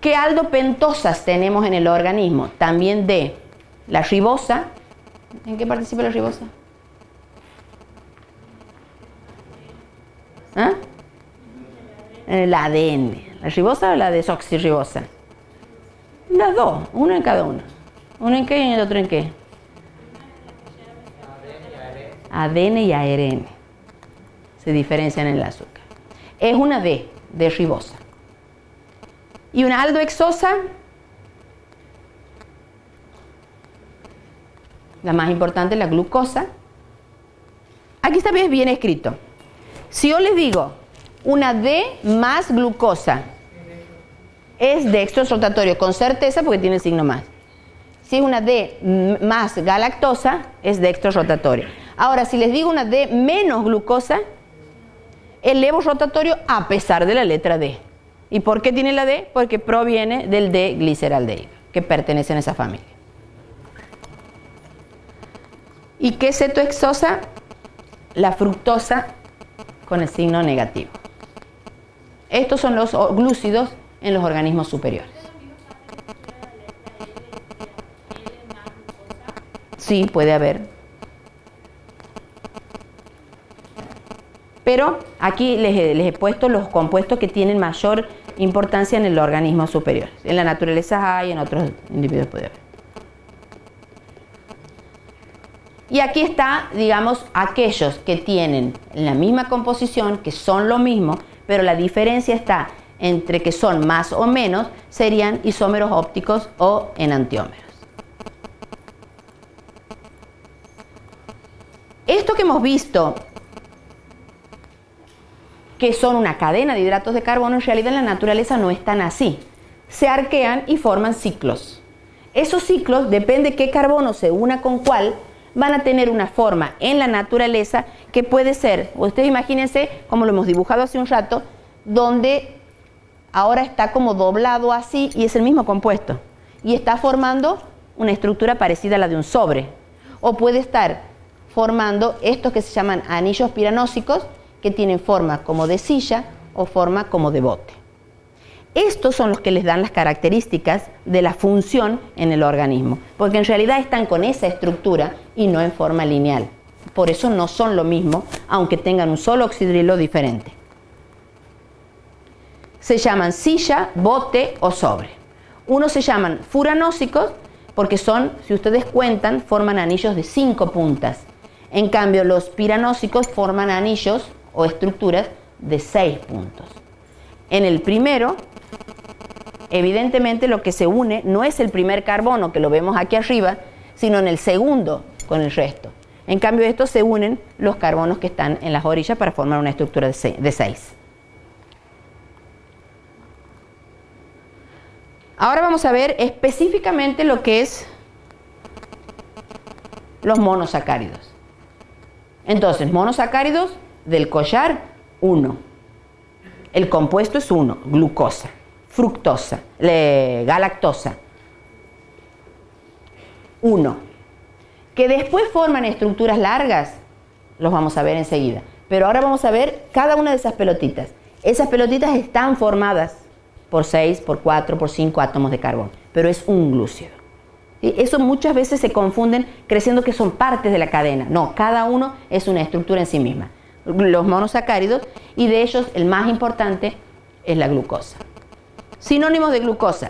¿Qué aldopentosas tenemos en el organismo? También de la ribosa. ¿En qué participa la ribosa? ¿Ah? En el ADN. ¿La ribosa o la desoxirribosa? Las dos, uno en cada uno. ¿Uno en qué y el otro en qué? ADN y ARN. Se diferencian en el azúcar. Es una D, de ribosa. Y una aldohexosa, la más importante, la glucosa. Aquí está bien escrito. Si yo les digo una D más glucosa, es dextrorotatorio, con certeza porque tiene el signo más. Si es una D más galactosa, es dextrorotatorio. Ahora, si les digo una D menos glucosa, es levorotatorio a pesar de la letra D. ¿Y por qué tiene la D? Porque proviene del D-gliceraldehído, que pertenece a esa familia. ¿Y qué es cetohexosa? La fructosa con el signo negativo. Estos son los glúcidos en los organismos superiores. Sí, puede haber. Pero aquí les he puesto los compuestos que tienen mayor importancia en el organismo superior. En la naturaleza hay, en otros individuos puede haber. Y aquí está, digamos, aquellos que tienen la misma composición, que son lo mismo, pero la diferencia está entre que son más o menos, serían isómeros ópticos o enantiómeros. Esto que hemos visto, que son una cadena de hidratos de carbono, en realidad en la naturaleza no están así. Se arquean y forman ciclos. Esos ciclos, depende qué carbono se una con cuál, van a tener una forma en la naturaleza que puede ser, ustedes imagínense, como lo hemos dibujado hace un rato, donde ahora está como doblado así y es el mismo compuesto. Y está formando una estructura parecida a la de un sobre. O puede estar formando estos que se llaman anillos piranósicos, que tienen forma como de silla o forma como de bote. Estos son los que les dan las características de la función en el organismo, porque en realidad están con esa estructura y no en forma lineal. Por eso no son lo mismo, aunque tengan un solo oxidrilo diferente. Se llaman silla, bote o sobre. Unos se llaman furanósicos porque son, si ustedes cuentan, forman anillos de 5 puntas. En cambio, los piranósicos forman anillos o estructuras de 6 puntos. En el primero, evidentemente lo que se une no es el primer carbono que lo vemos aquí arriba, sino en el segundo con el resto. En cambio, estos se unen los carbonos que están en las orillas para formar una estructura de 6. Ahora vamos a ver específicamente lo que es los monosacáridos. Entonces, monosacáridos del collar, 1. El compuesto es 1, glucosa, fructosa, galactosa, 1. Que después forman estructuras largas, los vamos a ver enseguida. Pero ahora vamos a ver cada una de esas pelotitas. Esas pelotitas están formadas por 6, por 4, por 5 átomos de carbono, pero es un glúcido. ¿Sí? Eso muchas veces se confunden creyendo que son partes de la cadena. No, cada uno es una estructura en sí misma. Los monosacáridos, y de ellos el más importante es la glucosa. Sinónimos de glucosa: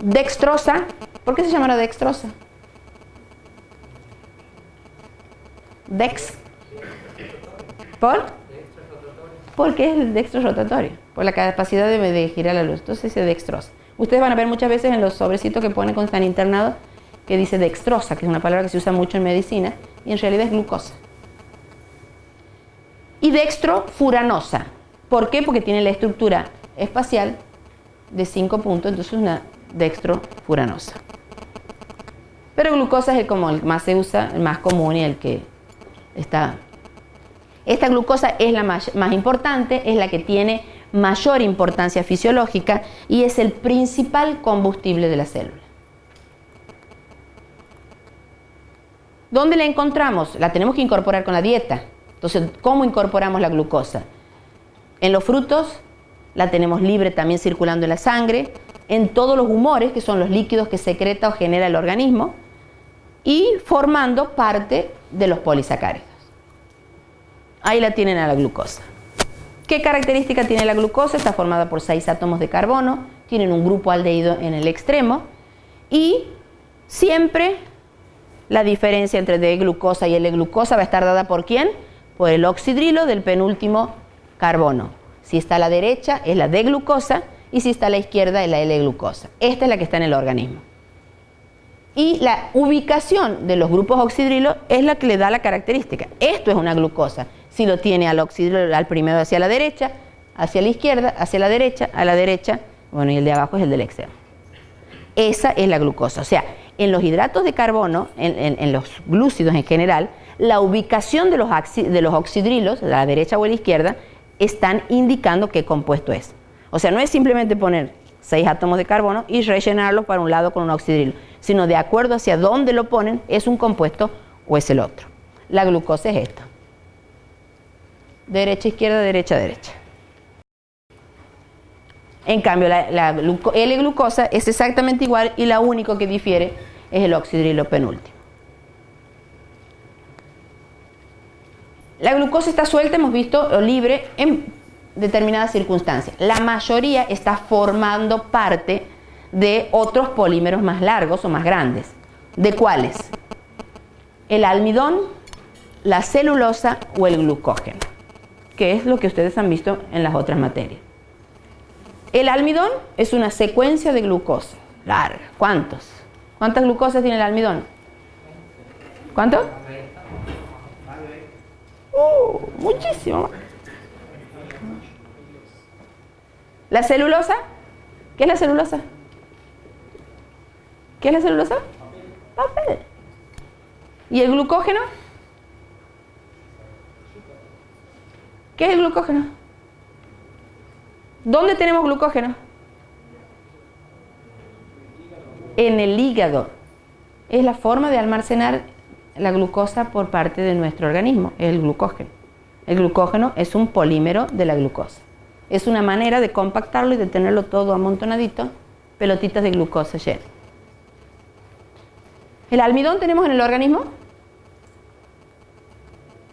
dextrosa. ¿Por qué se llamará dextrosa? Dex. ¿Por? Porque es el dextrorotatorio, por la capacidad de girar la luz. Entonces es dextrosa. Ustedes van a ver muchas veces en los sobrecitos que ponen cuando están internados que dice dextrosa, que es una palabra que se usa mucho en medicina, y en realidad es glucosa. Y dextrofuranosa. ¿Por qué? Porque tiene la estructura espacial de 5 puntos, entonces es una dextrofuranosa. Pero glucosa es como el más se usa, el más común y el que está. Esta glucosa es la más importante, es la que tiene mayor importancia fisiológica y es el principal combustible de la célula. ¿Dónde la encontramos? La tenemos que incorporar con la dieta. Entonces, ¿cómo incorporamos la glucosa? En los frutos la tenemos libre también circulando en la sangre, en todos los humores, que son los líquidos que secreta o genera el organismo, y formando parte de los polisacáridos. Ahí la tienen a la glucosa. ¿Qué característica tiene la glucosa? Está formada por 6 átomos de carbono, tienen un grupo aldehído en el extremo, y siempre la diferencia entre D-glucosa y L-glucosa va a estar dada ¿por quién? Por el oxidrilo del penúltimo carbono. Si está a la derecha es la D-glucosa y si está a la izquierda es la L-glucosa. Esta es la que está en el organismo. Y la ubicación de los grupos oxidrilo es la que le da la característica. Esto es una glucosa. Si lo tiene al oxidrilo, al primero hacia la derecha, hacia la izquierda, hacia la derecha, a la derecha, bueno, y el de abajo es el del extremo. Esa es la glucosa. O sea, en los hidratos de carbono, en los glúcidos en general, la ubicación de los oxidrilos, a la derecha o a la izquierda, están indicando qué compuesto es. O sea, no es simplemente poner 6 átomos de carbono y rellenarlos para un lado con un oxidrilo, sino de acuerdo hacia dónde lo ponen, es un compuesto o es el otro. La glucosa es esta. Derecha, izquierda, derecha, derecha. En cambio, la L-glucosa es exactamente igual y la único que difiere es el oxidrilo penúltimo. La glucosa está suelta, hemos visto, o libre en determinadas circunstancias. La mayoría está formando parte de otros polímeros más largos o más grandes. ¿De cuáles? El almidón, la celulosa o el glucógeno, que es lo que ustedes han visto en las otras materias. El almidón es una secuencia de glucosa larga. ¿Cuántas glucosas tiene el almidón? ¿Cuánto? Muchísimo. ¿La celulosa? ¿Qué es la celulosa? ¿Qué es la celulosa? Papel. ¿Y el glucógeno? ¿Qué es el glucógeno? ¿Dónde tenemos glucógeno? En el hígado. Es la forma de almacenar la glucosa por parte de nuestro organismo, es el glucógeno. El glucógeno es un polímero de la glucosa. Es una manera de compactarlo y de tenerlo todo amontonadito, pelotitas de glucosa llenas. ¿El almidón tenemos en el organismo?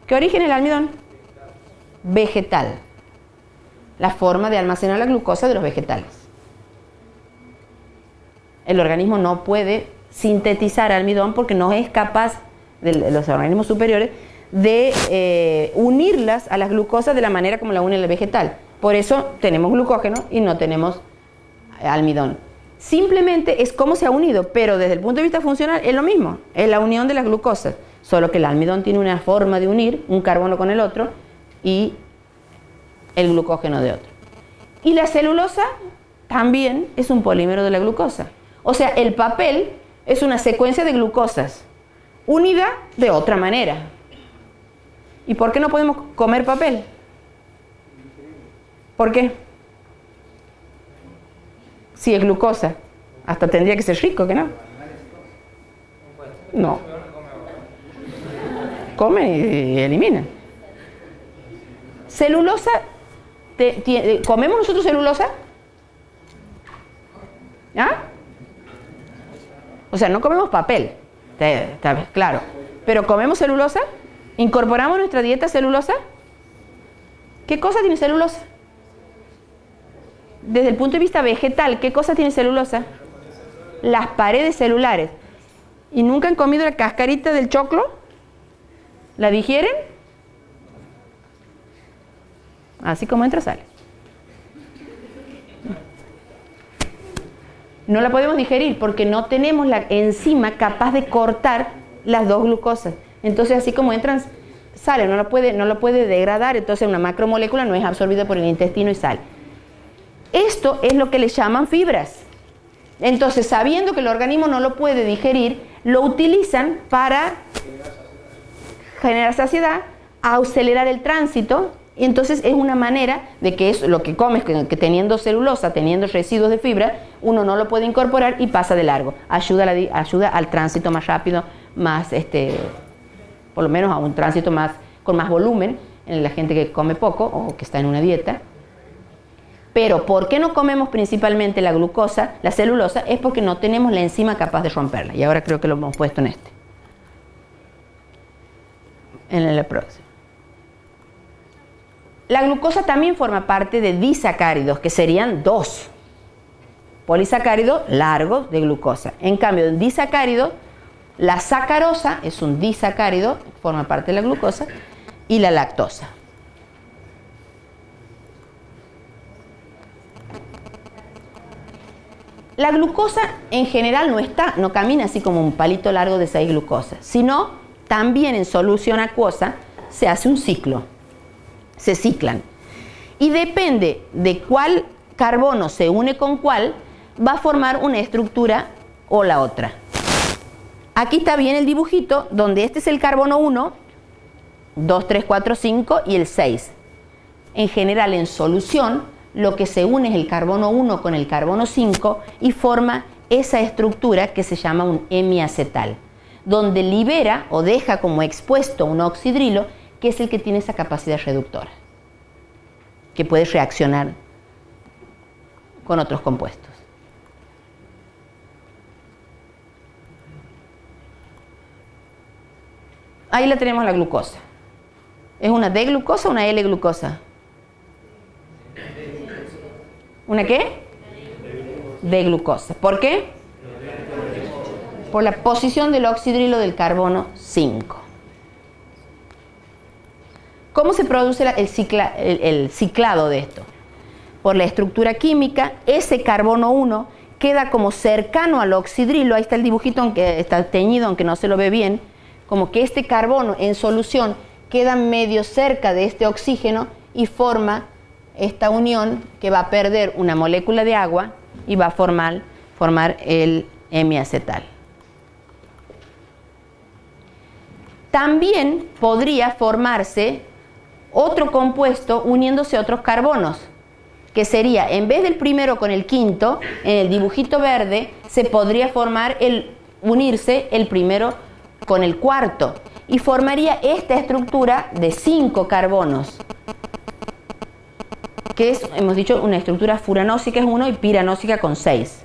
¿Qué origen es el almidón? Vegetal. La forma de almacenar la glucosa de los vegetales. El organismo no puede sintetizar almidón porque no es capaz, de los organismos superiores, de unirlas a las glucosas de la manera como la une el vegetal. Por eso tenemos glucógeno y no tenemos almidón. Simplemente es cómo se ha unido, pero desde el punto de vista funcional es lo mismo, es la unión de las glucosas, solo que el almidón tiene una forma de unir un carbono con el otro y el glucógeno de otro. Y la celulosa también es un polímero de la glucosa. O sea, el papel es una secuencia de glucosas unida de otra manera. ¿Y por qué no podemos comer papel? ¿Por qué? Si es glucosa, hasta tendría que ser rico, ¿que no? No. Come y elimina. Celulosa, ¿comemos nosotros celulosa? ¿Ah? O sea, no comemos papel, está claro. ¿Pero comemos celulosa? ¿Incorporamos a nuestra dieta celulosa? ¿Qué cosa tiene celulosa? Desde el punto de vista vegetal, ¿qué cosa tiene celulosa? Las paredes celulares. ¿Y nunca han comido la cascarita del choclo? ¿La digieren? Así como entra, sale. No la podemos digerir porque no tenemos la enzima capaz de cortar las dos glucosas. Entonces, así como entran, sale, no lo puede degradar, entonces una macromolécula no es absorbida por el intestino y sale. Esto es lo que le llaman fibras. Entonces, sabiendo que el organismo no lo puede digerir, lo utilizan para generar saciedad, acelerar el tránsito, y entonces es una manera de que es lo que comes, que teniendo celulosa, teniendo residuos de fibra, uno no lo puede incorporar y pasa de largo. Ayuda al tránsito más rápido, más por lo menos a un tránsito con más volumen en la gente que come poco o que está en una dieta. Pero ¿por qué no comemos principalmente la glucosa, la celulosa? Es porque no tenemos la enzima capaz de romperla. Y ahora creo que lo hemos puesto en este. En el próximo. La glucosa también forma parte de disacáridos, que serían 2 polisacáridos largos de glucosa. En cambio, en disacáridos, la sacarosa es un disacárido, forma parte de la glucosa, y la lactosa. La glucosa en general no camina así como un palito largo de 6 glucosas, sino también en solución acuosa se hace un ciclo, se ciclan. Y depende de cuál carbono se une con cuál, va a formar una estructura o la otra. Aquí está bien el dibujito, donde este es el carbono 1, 2, 3, 4, 5 y el 6. En general, en solución, lo que se une es el carbono 1 con el carbono 5 y forma esa estructura que se llama un hemiacetal, donde libera o deja como expuesto un oxidrilo, que es el que tiene esa capacidad reductora, que puede reaccionar con otros compuestos. Ahí la tenemos la glucosa. ¿Es una D-glucosa o una L-glucosa? ¿Una qué? D-glucosa. ¿Por qué? Por la posición del oxidrilo del carbono 5. ¿Cómo se produce el ciclado de esto? Por la estructura química, ese carbono 1 queda como cercano al oxidrilo. Ahí está el dibujito, aunque está teñido, aunque no se lo ve bien. Como que este carbono en solución queda medio cerca de este oxígeno y forma esta unión que va a perder una molécula de agua y va a formar el hemiacetal. También podría formarse otro compuesto uniéndose a otros carbonos, que sería, en vez del primero con el quinto, en el dibujito verde, se podría unirse el primero con el cuarto y formaría esta estructura de 5 carbonos, que es, hemos dicho, una estructura furanósica es 1 y piranósica con 6.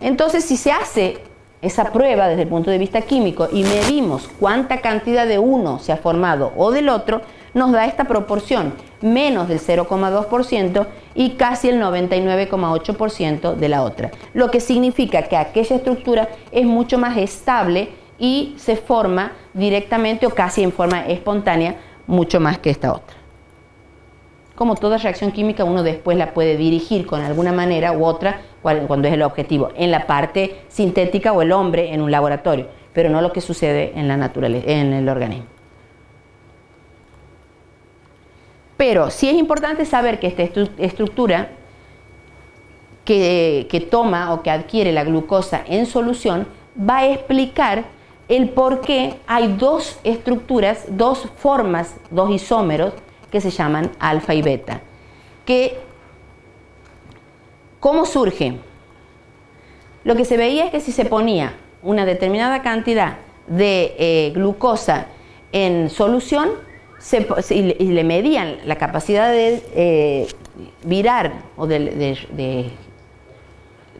Entonces, si se hace esa prueba desde el punto de vista químico y medimos cuánta cantidad de uno se ha formado o del otro, nos da esta proporción, menos del 0,2% y casi el 99,8% de la otra. Lo que significa que aquella estructura es mucho más estable y se forma directamente o casi en forma espontánea mucho más que esta otra. Como toda reacción química, uno después la puede dirigir con alguna manera u otra cuando es el objetivo, en la parte sintética o el hombre en un laboratorio, pero no lo que sucede en la naturaleza, en el organismo. Pero sí es importante saber que esta estructura que toma o que adquiere la glucosa en solución va a explicar el por qué hay 2 estructuras, 2 formas, 2 isómeros que se llaman alfa y beta. ¿Cómo surge? Lo que se veía es que si se ponía una determinada cantidad de glucosa en solución y le medían la capacidad de virar o de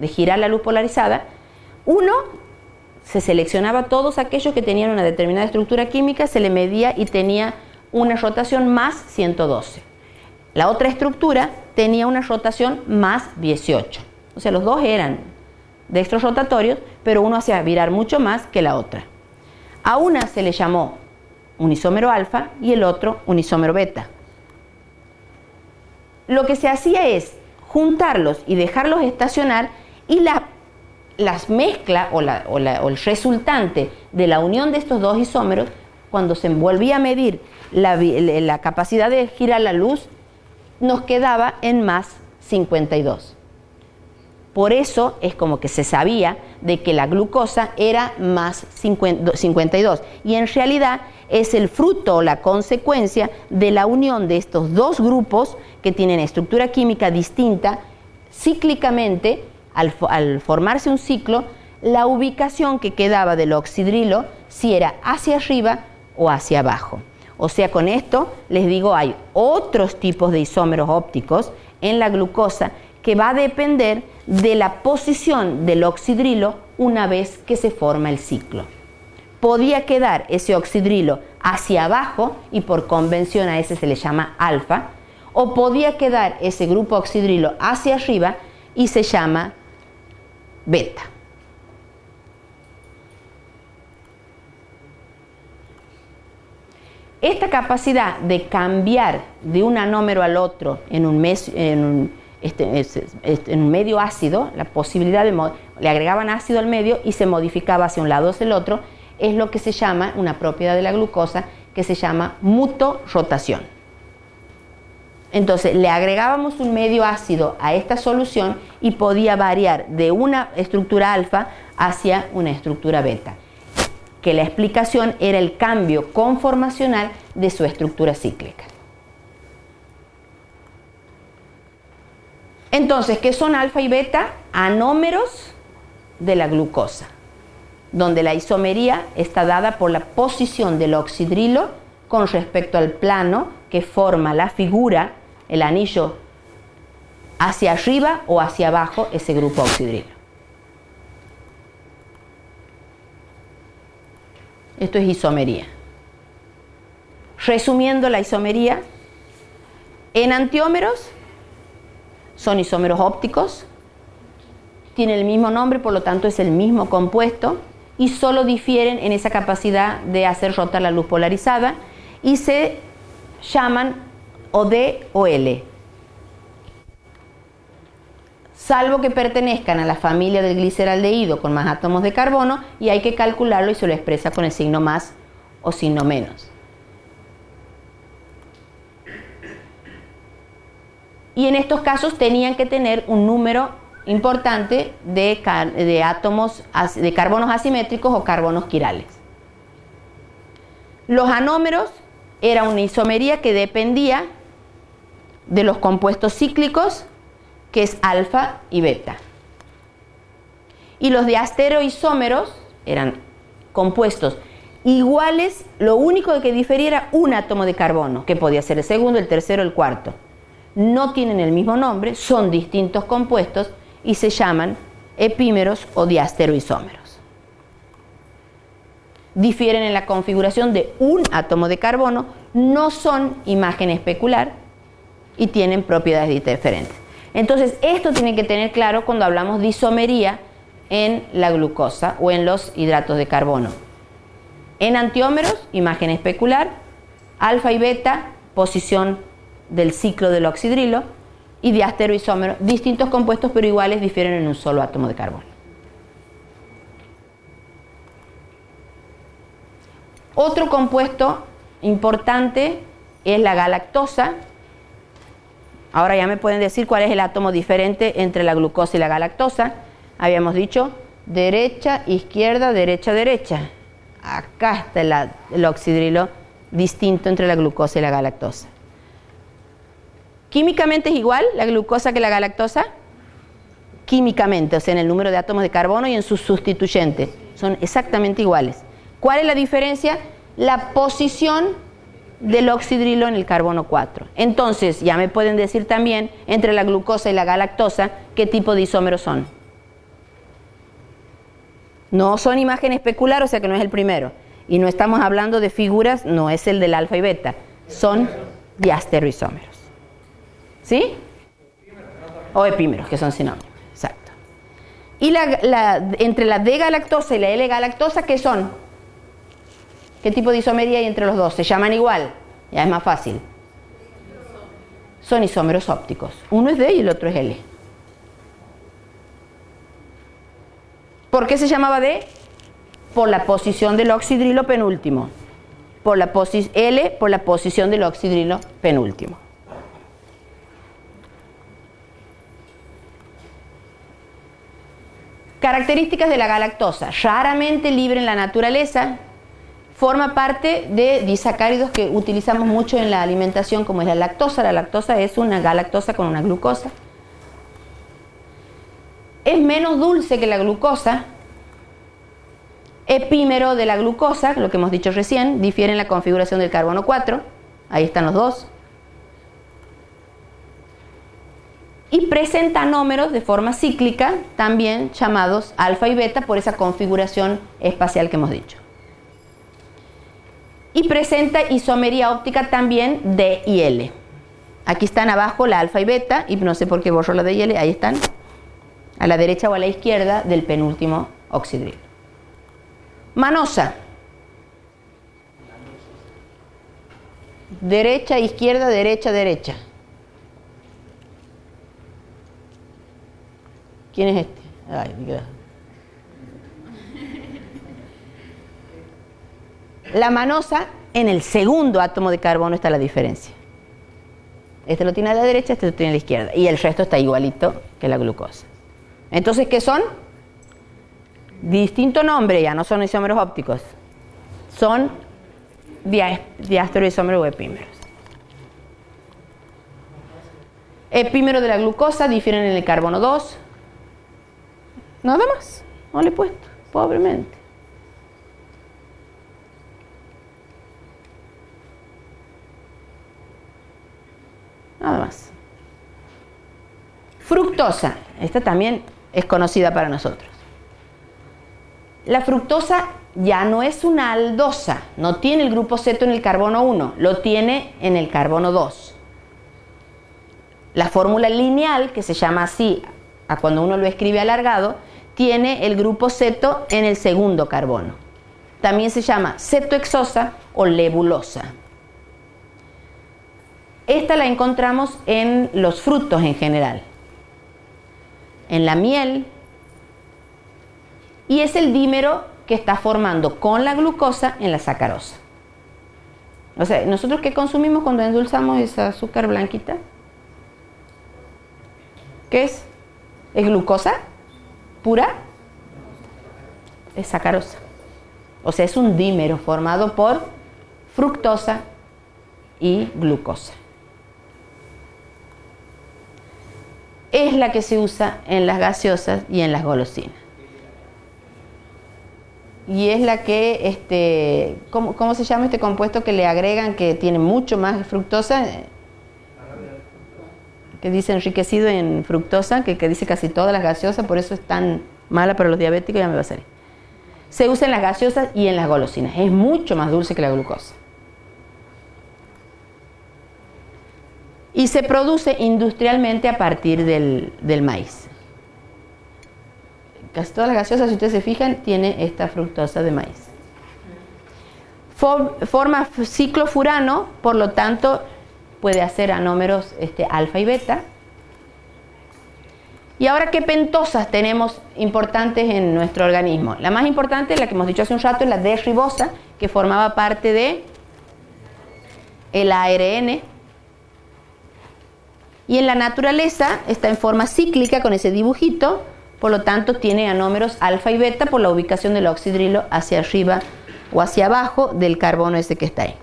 girar la luz polarizada, se seleccionaba todos aquellos que tenían una determinada estructura química, se le medía y tenía una rotación más 112. La otra estructura tenía una rotación más 18. O sea, los dos eran dextrorrotatorios, pero uno hacía virar mucho más que la otra. A una se le llamó un isómero alfa y el otro un isómero beta. Lo que se hacía es juntarlos y dejarlos estacionar, y las mezclas o el resultante de la unión de estos dos isómeros, cuando se volvía a medir la capacidad de girar la luz, nos quedaba en más 52. Por eso es como que se sabía de que la glucosa era más 52, y en realidad es el fruto o la consecuencia de la unión de estos dos grupos que tienen estructura química distinta. Cíclicamente, al formarse un ciclo, la ubicación que quedaba del oxidrilo, si era hacia arriba o hacia abajo. O sea, con esto les digo, hay otros tipos de isómeros ópticos en la glucosa que va a depender de la posición del oxidrilo una vez que se forma el ciclo. Podía quedar ese oxidrilo hacia abajo y por convención a ese se le llama alfa, o podía quedar ese grupo oxidrilo hacia arriba y se llama beta. Esta capacidad de cambiar de un anómero al otro en un medio ácido, la posibilidad de le agregaban ácido al medio y se modificaba hacia un lado o hacia el otro, es lo que se llama, una propiedad de la glucosa, que se llama mutorrotación. Entonces le agregábamos un medio ácido a esta solución y podía variar de una estructura alfa hacia una estructura beta, que la explicación era el cambio conformacional de su estructura cíclica. Entonces, ¿qué son alfa y beta? Anómeros de la glucosa, donde la isomería está dada por la posición del oxidrilo con respecto al plano que forma la figura, el anillo hacia arriba o hacia abajo, ese grupo oxidrilo. Esto es isomería. Resumiendo la isomería, enantiómeros son isómeros ópticos, tienen el mismo nombre, por lo tanto es el mismo compuesto y solo difieren en esa capacidad de hacer rotar la luz polarizada y se llaman OD o L, salvo que pertenezcan a la familia del gliceraldehído con más átomos de carbono y hay que calcularlo y se lo expresa con el signo más o signo menos. Y en estos casos tenían que tener un número importante de átomos de carbonos asimétricos o carbonos quirales. Los anómeros era una isomería que dependía de los compuestos cíclicos, que es alfa y beta. Y los diastereoisómeros eran compuestos iguales, lo único que difería era un átomo de carbono, que podía ser el segundo, el tercero, el cuarto. No tienen el mismo nombre, son distintos compuestos y se llaman epímeros o diastereoisómeros. Difieren en la configuración de un átomo de carbono, no son imagen especular y tienen propiedades diferentes. Entonces, esto tienen que tener claro cuando hablamos de isomería en la glucosa o en los hidratos de carbono. Enantiómeros, imagen especular, alfa y beta, posición del ciclo del oxidrilo, y diastereoisómeros, distintos compuestos pero iguales, difieren en un solo átomo de carbono. Otro compuesto importante es la galactosa. Ahora ya me pueden decir cuál es el átomo diferente entre la glucosa y la galactosa. Habíamos dicho derecha, izquierda, derecha, derecha. Acá está el oxidrilo distinto entre la glucosa y la galactosa. ¿Químicamente es igual la glucosa que la galactosa? Químicamente, o sea, en el número de átomos de carbono y en sus sustituyentes. Son exactamente iguales. ¿Cuál es la diferencia? La posición del oxidrilo en el carbono 4. Entonces, ya me pueden decir también, entre la glucosa y la galactosa, ¿qué tipo de isómeros son? No son imagen especular, o sea que no es el primero. Y no estamos hablando de figuras, no es el del alfa y beta. Son diastereoisómeros. ¿Sí? O epímeros, que son sinónimos. Exacto. Y entre la D-galactosa y la L-galactosa, ¿qué son? ¿Qué tipo de isomería hay entre los dos? ¿Se llaman igual? Ya es más fácil. Son isómeros ópticos. Uno es D y el otro es L. ¿Por qué se llamaba D? Por la posición del oxidrilo penúltimo. L por la posición del oxidrilo penúltimo. Características de la galactosa. Raramente libre en la naturaleza. Forma parte de disacáridos que utilizamos mucho en la alimentación, como es la lactosa. La lactosa es una galactosa con una glucosa. Es menos dulce que la glucosa. Epímero de la glucosa, lo que hemos dicho recién, difiere en la configuración del carbono 4. Ahí están los dos. Y presenta anómeros de forma cíclica, también llamados alfa y beta, por esa configuración espacial que hemos dicho. Y presenta isomería óptica también D y L. Aquí están abajo la alfa y beta, y no sé por qué borro la D y L, ahí están, a la derecha o a la izquierda del penúltimo oxidrilo. Manosa. Derecha, izquierda, derecha, derecha. ¿Quién es este? Ay, Dios. La manosa, en el segundo átomo de carbono está la diferencia. Este lo tiene a la derecha, este lo tiene a la izquierda. Y el resto está igualito que la glucosa. Entonces, ¿qué son? Distinto nombre, ya no son isómeros ópticos. Son diastereoisómeros o epímeros. Epímero de la glucosa difieren en el carbono 2. Nada más, no le he puesto, pobremente. Nada más. Fructosa, esta también es conocida para nosotros. La fructosa ya no es una aldosa, no tiene el grupo ceto en el carbono 1, lo tiene en el carbono 2. La fórmula lineal, que se llama así a cuando uno lo escribe alargado, tiene el grupo ceto en el segundo carbono. También se llama cetohexosa o lebulosa. Esta la encontramos en los frutos en general, en la miel, y es el dímero que está formando con la glucosa en la sacarosa. O sea, ¿nosotros qué consumimos cuando endulzamos esa azúcar blanquita? ¿Qué es? ¿Es glucosa pura? Es sacarosa. O sea, es un dímero formado por fructosa y glucosa. Es la que se usa en las gaseosas y en las golosinas. Y es la que, ¿cómo se llama este compuesto que le agregan que tiene mucho más fructosa? Que dice enriquecido en fructosa, que dice casi todas las gaseosas, por eso es tan mala para los diabéticos, ya me va a salir. Se usa en las gaseosas y en las golosinas, es mucho más dulce que la glucosa. Y se produce industrialmente a partir del maíz. Casi todas las gaseosas, si ustedes se fijan, tiene esta fructosa de maíz. Forma ciclofurano, por lo tanto, puede hacer anómeros alfa y beta. Y ahora, ¿qué pentosas tenemos importantes en nuestro organismo? La más importante, la que hemos dicho hace un rato, es la D-ribosa, que formaba parte de el ARN. Y en la naturaleza está en forma cíclica con ese dibujito, por lo tanto tiene anómeros alfa y beta por la ubicación del oxidrilo hacia arriba o hacia abajo del carbono ese que está ahí.